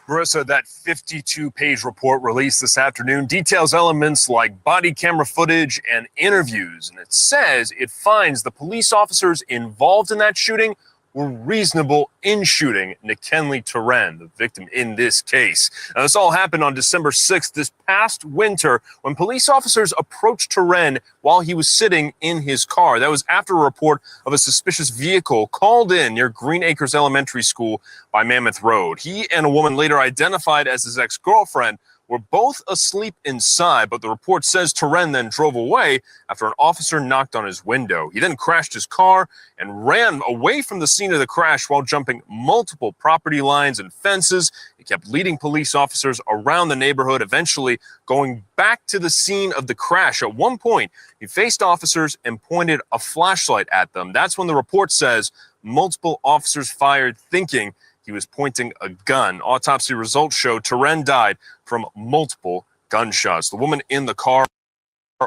Marissa, that 52-page report released this afternoon details elements like body camera footage and interviews. And it says it finds the police officers involved in that shooting were reasonable in shooting Nick Kenley Turen, the victim in this case. Now, this all happened on December 6th, this past winter, when police officers approached Turen while he was sitting in his car. That was after a report of a suspicious vehicle called in near Green Acres Elementary School by Mammoth Road. He and a woman later identified as his ex-girlfriend were both asleep inside, but the report says Turen then drove away after an officer knocked on his window. He then crashed his car and ran away from the scene of the crash while jumping multiple property lines and fences. He kept leading police officers around the neighborhood, eventually going back to the scene of the crash. At one point, he faced officers and pointed a flashlight at them. That's when the report says multiple officers fired, thinking he was pointing a gun. Autopsy results show Turen died from multiple gunshots. The woman in the car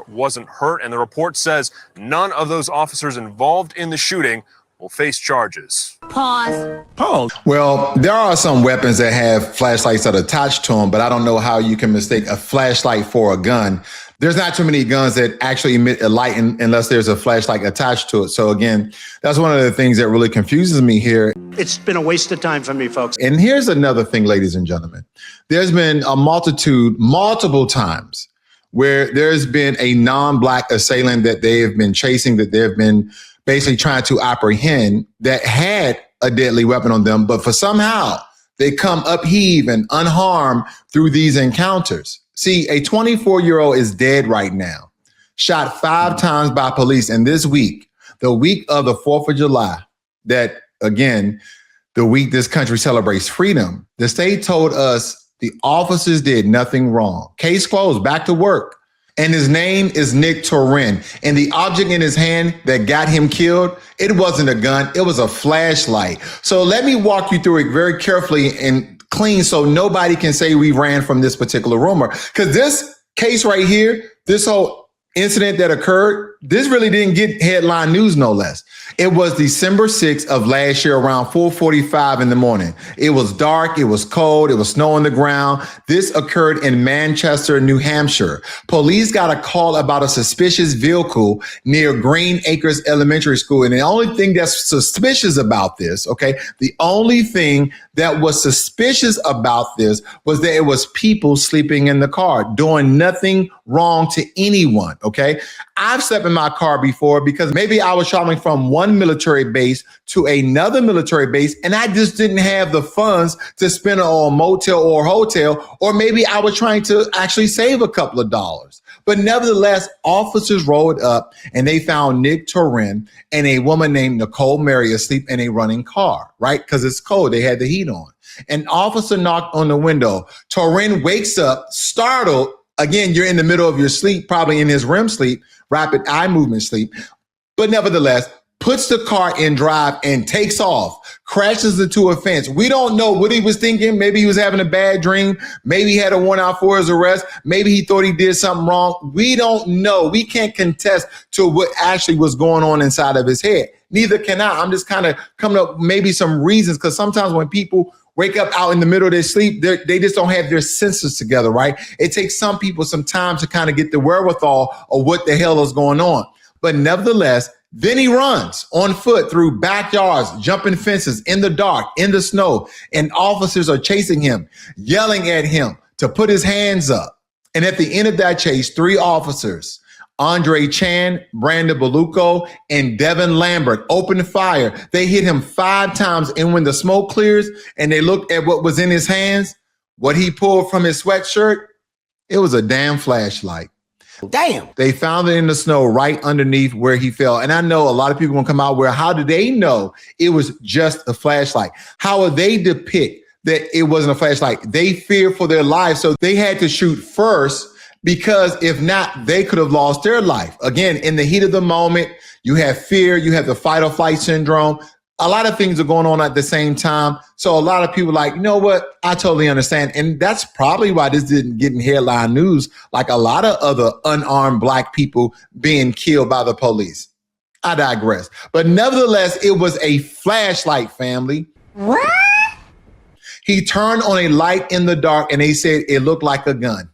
wasn't hurt, and the report says none of those officers involved in the shooting will face charges. Pause. Well, there are some weapons that have flashlights that are attached to them, but I don't know how you can mistake a flashlight for a gun. There's not too many guns that actually emit a light unless there's a flashlight attached to it. So again, that's one of the things that really confuses me here. It's been a waste of time for me, folks. And here's another thing, ladies and gentlemen. There's been a multiple times where there's been a non-Black assailant that they have been chasing, that they've been basically trying to apprehend, that had a deadly weapon on them, but for somehow they come upheave and unharmed through these encounters. See, a 24-year-old is dead right now, shot 5 times by police. And this week, the week of the 4th of July, that, again, the week this country celebrates freedom, the state told us the officers did nothing wrong. Case closed, back to work. And his name is Nick Turen. And the object in his hand that got him killed, it wasn't a gun, it was a flashlight. So let me walk you through it very carefully and clean so nobody can say we ran from this particular rumor. Because this case right here, this whole incident that occurred, this really didn't get headline news, no less. It was December 6th of last year around 4:45 in the morning. It was dark, it was cold, it was snow on the ground. This occurred in Manchester, New Hampshire. Police got a call about a suspicious vehicle near Green Acres Elementary School. And the only thing that's suspicious about this, okay, the only thing that was suspicious about this was that it was people sleeping in the car, doing nothing wrong to anyone, okay? I've slept in my car before because maybe I was traveling from one military base to another military base and I just didn't have the funds to spend on a motel or hotel, or maybe I was trying to actually save a couple of dollars. But nevertheless, officers rolled up and they found Nick Turen and a woman named Nicole Mary asleep in a running car, right? Because it's cold, they had the heat on. An officer knocked on the window. Turen wakes up, startled. Again, you're in the middle of your sleep, probably in his REM sleep, rapid eye movement sleep. But nevertheless, puts the car in drive and takes off, crashes into a fence. We don't know what he was thinking. Maybe he was having a bad dream. Maybe he had a warrant out for his arrest. Maybe he thought he did something wrong. We don't know. We can't contest to what actually was going on inside of his head. Neither can I. I'm just kind of coming up maybe some reasons, because sometimes when people wake up out in the middle of their sleep, they just don't have their senses together, right? It takes some people some time to kind of get the wherewithal of what the hell is going on. But nevertheless, then he runs on foot through backyards, jumping fences in the dark, in the snow, and officers are chasing him, yelling at him to put his hands up. And at the end of that chase, 3 officers, Andre Chan, Brandon Beluco, and Devin Lambert, opened fire. They hit him 5 times, and when the smoke clears and they looked at what was in his hands, what he pulled from his sweatshirt, it was a damn flashlight. Damn. They found it in the snow right underneath where he fell. And I know a lot of people gonna come out where, how did they know it was just a flashlight? How would they depict that it wasn't a flashlight? They feared for their lives, so they had to shoot first, because if not, they could have lost their life. Again, in the heat of the moment, you have fear, you have the fight or flight syndrome. A lot of things are going on at the same time. So a lot of people are like, you know what? I totally understand. And that's probably why this didn't get in headline news like a lot of other unarmed Black people being killed by the police. I digress. But nevertheless, it was a flashlight, family. What? He turned on a light in the dark and they said it looked like a gun.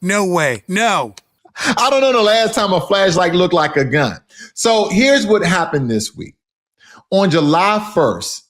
No way. No. I don't know the last time a flashlight looked like a gun. So here's what happened this week. On July 1st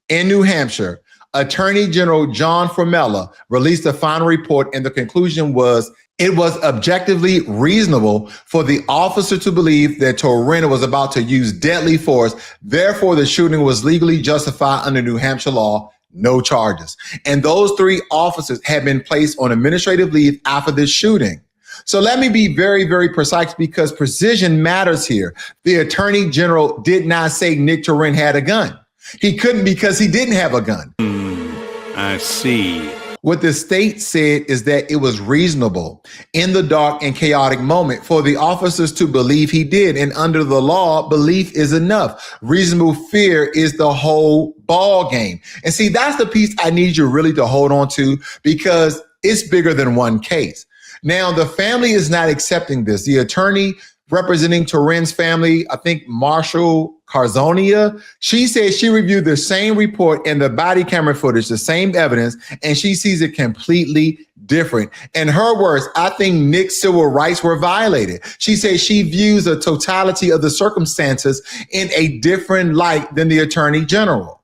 in New Hampshire, Attorney General John Formella released a final report, and the conclusion was it was objectively reasonable for the officer to believe that Turen was about to use deadly force. Therefore, the shooting was legally justified under New Hampshire law. No charges. And those 3 officers had been placed on administrative leave after this shooting. So let me be very, very precise because precision matters here. The Attorney General did not say Nick Turen had a gun. He couldn't because he didn't have a gun. I see. What the state said is that it was reasonable in the dark and chaotic moment for the officers to believe he did. And under the law, belief is enough. Reasonable fear is the whole ball game. And see, that's the piece I need you really to hold on to because it's bigger than one case. Now, the family is not accepting this. The attorney representing Turen's family, I think Marshall Carzonia, she said she reviewed the same report and the body camera footage, the same evidence, and she sees it completely different. In her words, I think Nick's civil rights were violated. She says she views the totality of the circumstances in a different light than the Attorney General.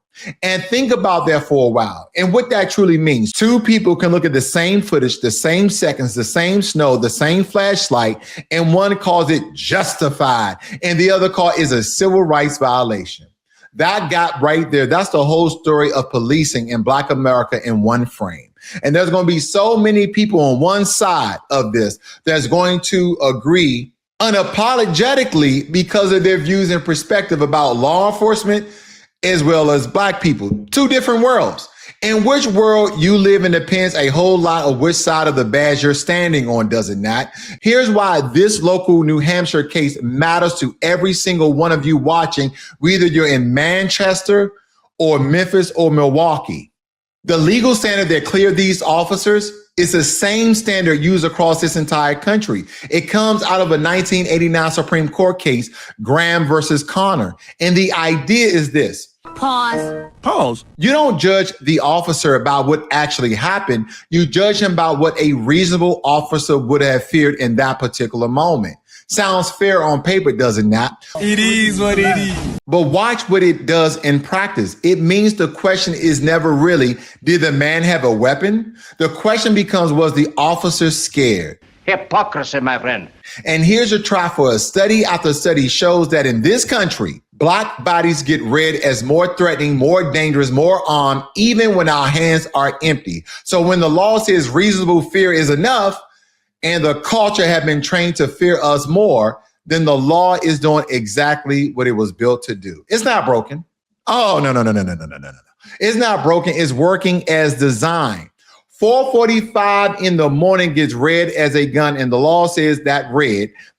And think about that for a while and what that truly means. 2 people can look at the same footage, the same seconds, the same snow, the same flashlight, and one calls it justified and the other call is a civil rights violation. That got right there. That's the whole story of policing in Black America in one frame. And there's going to be so many people on one side of this that's going to agree unapologetically because of their views and perspective about law enforcement as well as Black people. 2 different worlds. In which world you live in depends a whole lot of which side of the badge you're standing on, does it not? Here's why this local New Hampshire case matters to every single one of you watching, whether you're in Manchester or Memphis or Milwaukee. The legal standard that cleared these officers is the same standard used across this entire country. It comes out of a 1989 Supreme Court case, Graham versus Connor. And the idea is this. Pause. You don't judge the officer about what actually happened. You judge him about what a reasonable officer would have feared in that particular moment. Sounds fair on paper, does it not? It is what it is. But watch what it does in practice. It means the question is never really, did the man have a weapon? The question becomes, was the officer scared? Hypocrisy, my friend. And here's a try for a study after study shows that in this country, Black bodies get read as more threatening, more dangerous, more armed, even when our hands are empty. So when the law says reasonable fear is enough, and the culture have been trained to fear us more, then the law is doing exactly what it was built to do. It's not broken. Oh, no. It's not broken. It's working as designed. 4:45 in the morning gets read as a gun, and the law says that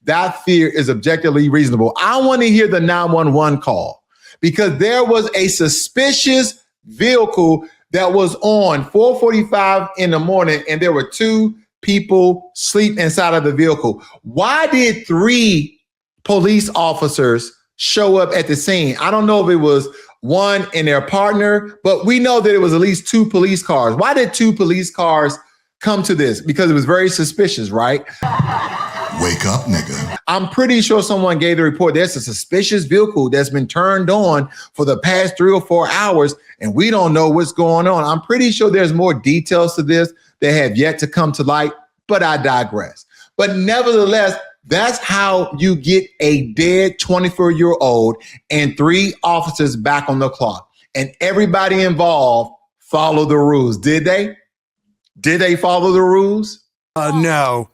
that fear is objectively reasonable. I want to hear the 911 call because there was a suspicious vehicle that was on 4:45 in the morning, and there were 2 people sleep inside of the vehicle. Why did 3 police officers show up at the scene? I don't know if it was one and their partner, but we know that it was at least 2 police cars. Why did 2 police cars come to this? Because it was very suspicious, right? Wake up, nigga. I'm pretty sure someone gave the report. There's a suspicious vehicle that's been turned on for the past 3 or 4 hours, and we don't know what's going on. I'm pretty sure there's more details to this that have yet to come to light, but I digress. But nevertheless, that's how you get a dead 24-year-old and 3 officers back on the clock. And everybody involved followed the rules. Did they? Did they follow the rules? No.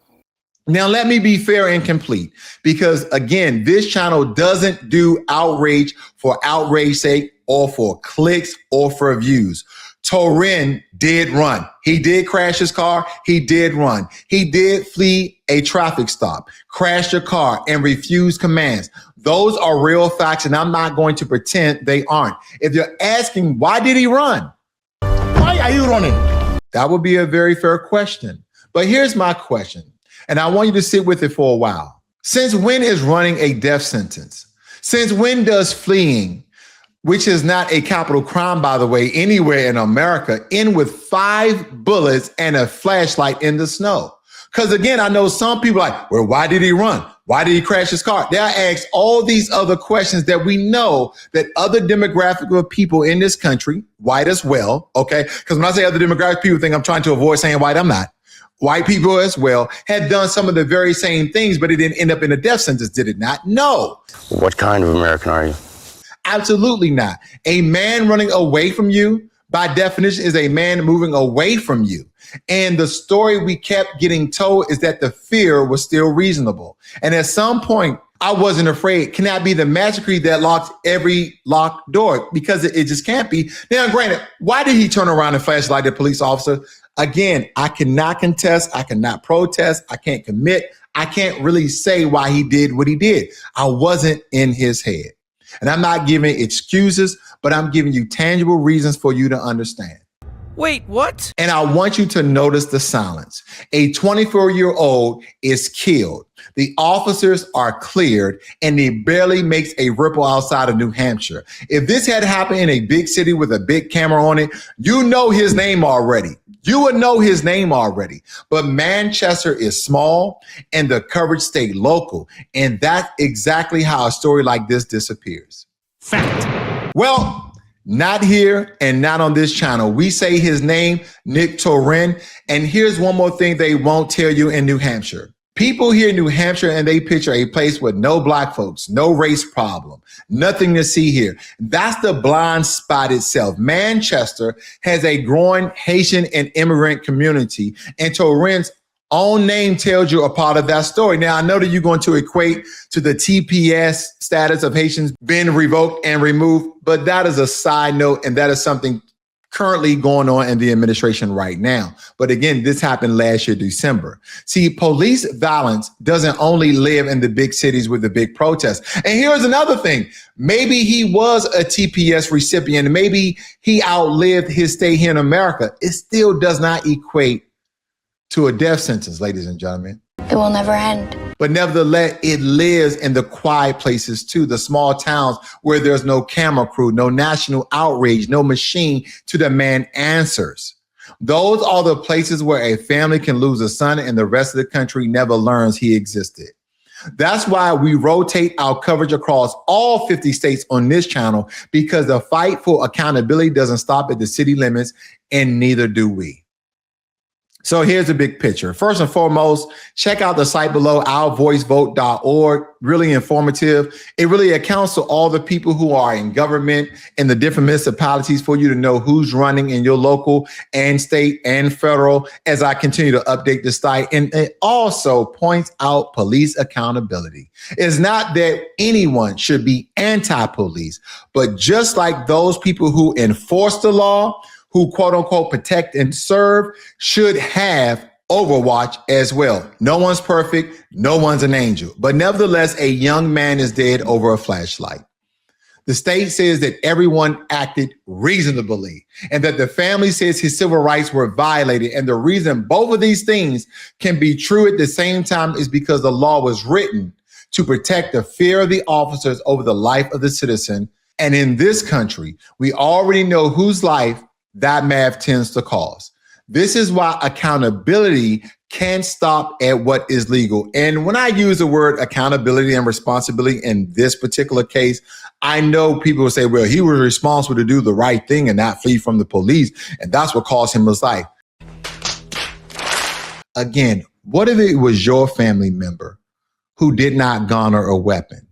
Now, let me be fair and complete, because again, this channel doesn't do outrage for outrage's sake or for clicks or for views. Turen did run. He did crash his car. He did run. He did flee a traffic stop, crashed a car, and refused commands. Those are real facts, and I'm not going to pretend they aren't. If you're asking, why did he run? Why are you running? That would be a very fair question. But here's my question, and I want you to sit with it for a while. Since when is running a death sentence? Since when does fleeing which is not a capital crime, by the way, anywhere in America, in with 5 bullets and a flashlight in the snow. Because again, I know some people are like, well, why did he run? Why did he crash his car? They'll ask all these other questions that we know that other demographic of people in this country, white as well, okay? Because when I say other demographic, people think I'm trying to avoid saying white. I'm not. White people as well had done some of the very same things, but it didn't end up in a death sentence, did it not? No. What kind of American are you? Absolutely not. A man running away from you, by definition, is a man moving away from you. And the story we kept getting told is that the fear was still reasonable. And at some point, I wasn't afraid. Can that be the magic key that locks every locked door? Because it just can't be. Now, granted, why did he turn around and flashlight the police officer? Again, I cannot contest. I cannot protest. I can't commit. I can't really say why he did what he did. I wasn't in his head. And I'm not giving excuses, but I'm giving you tangible reasons for you to understand. Wait, what? And I want you to notice the silence. A 24-year-old is killed. The officers are cleared, and it barely makes a ripple outside of New Hampshire. If this had happened in a big city with a big camera on it, you know his name already. You would know his name already. But Manchester is small, and the coverage stayed local. And that's exactly how a story like this disappears. Fact. Well, not here and not on this channel. We say his name, Nick Turen. And here's one more thing they won't tell you in New Hampshire. People here in New Hampshire, and they picture a place with no black folks, no race problem, nothing to see here. That's the blind spot itself. Manchester has a growing Haitian and immigrant community, and Turen's own name tells you a part of that story. Now, I know that you're going to equate to the TPS status of Haitians being revoked and removed, but that is a side note, and that is something currently going on in the administration right now. But again, this happened last year, December. See, police violence doesn't only live in the big cities with the big protests. And here's another thing. Maybe he was a TPS recipient. Maybe he outlived his stay here in America. It still does not equate to a death sentence, ladies and gentlemen. It will never end. But nevertheless, it lives in the quiet places too, the small towns where there's no camera crew, no national outrage, no machine to demand answers. Those are the places where a family can lose a son and the rest of the country never learns he existed. That's why we rotate our coverage across all 50 states on this channel, because the fight for accountability doesn't stop at the city limits, and neither do we. So here's the big picture. First and foremost, check out the site below, ourvoicevote.org. Really informative. It really accounts to all the people who are in government in the different municipalities for you to know who's running in your local and state and federal as I continue to update the site. And it also points out police accountability. It's not that anyone should be anti-police, but just like those people who enforce the law, who quote unquote protect and serve, should have overwatch as well. No one's perfect. No one's an angel. But nevertheless, a young man is dead over a flashlight. The state says that everyone acted reasonably and that the family says his civil rights were violated. And the reason both of these things can be true at the same time is because the law was written to protect the fear of the officers over the life of the citizen. And in this country, we already know whose life that math tends to cause. This is why accountability can't stop at what is legal. And when I use the word accountability and responsibility in this particular case, I know people will say, well, he was responsible to do the right thing and not flee from the police, and that's what cost him his life. Again, what if it was your family member who did not garner a weapon?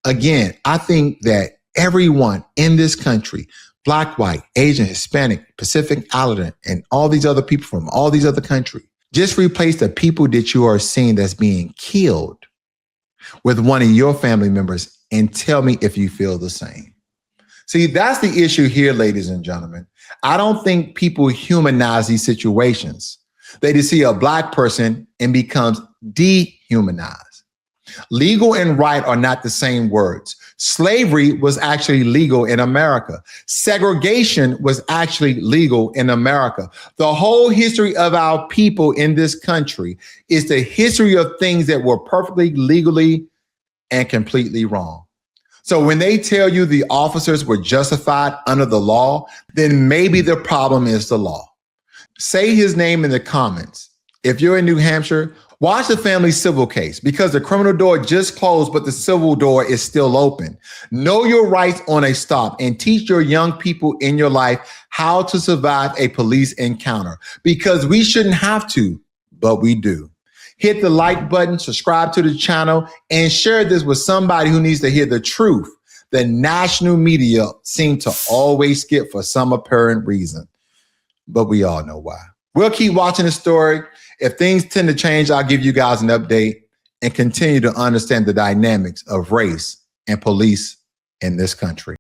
Again, I think that everyone in this country, Black, white, Asian, Hispanic, Pacific Islander, and all these other people from all these other countries, just replace the people that you are seeing that's being killed with one of your family members and tell me if you feel the same. See, that's the issue here, ladies and gentlemen. I don't think people humanize these situations. They just see a Black person and becomes dehumanized. Legal and right are not the same words. Slavery was actually legal in America. Segregation was actually legal in America. The whole history of our people in this country is the history of things that were perfectly legally and completely wrong. So when they tell you the officers were justified under the law, then maybe the problem is the law. Say his name in the comments. If you're in New Hampshire, watch the family civil case because the criminal door just closed, but the civil door is still open. Know your rights on a stop and teach your young people in your life how to survive a police encounter because we shouldn't have to, but we do. Hit the like button, subscribe to the channel, and share this with somebody who needs to hear the truth the national media seem to always skip for some apparent reason. But we all know why. We'll keep watching the story. If things tend to change, I'll give you guys an update and continue to understand the dynamics of race and police in this country.